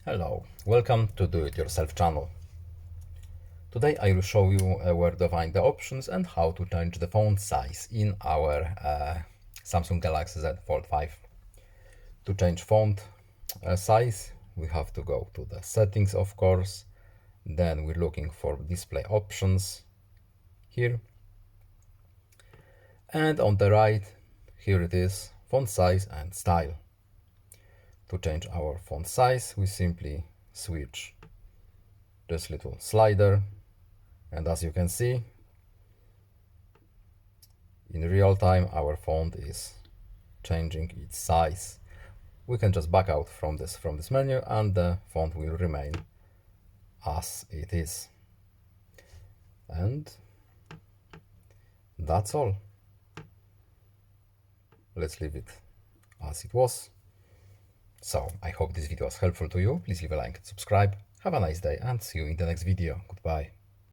Hello, welcome to Do-It-Yourself channel. Today I will show you where to find the options and how to change the font size in our Samsung Galaxy Z Fold5. To change font size, we have to go to the settings, of course. Then we're looking for display options here. And on the right, here it is, font size and style. To change our font size, we simply switch this little slider, and as you can see, in real time our font is changing its size. We can just back out from this menu and the font will remain as it is. And that's all. Let's leave it as it was. So I hope this video was helpful to you. Please leave a like and subscribe. Have a nice day and see you in the next video. Goodbye.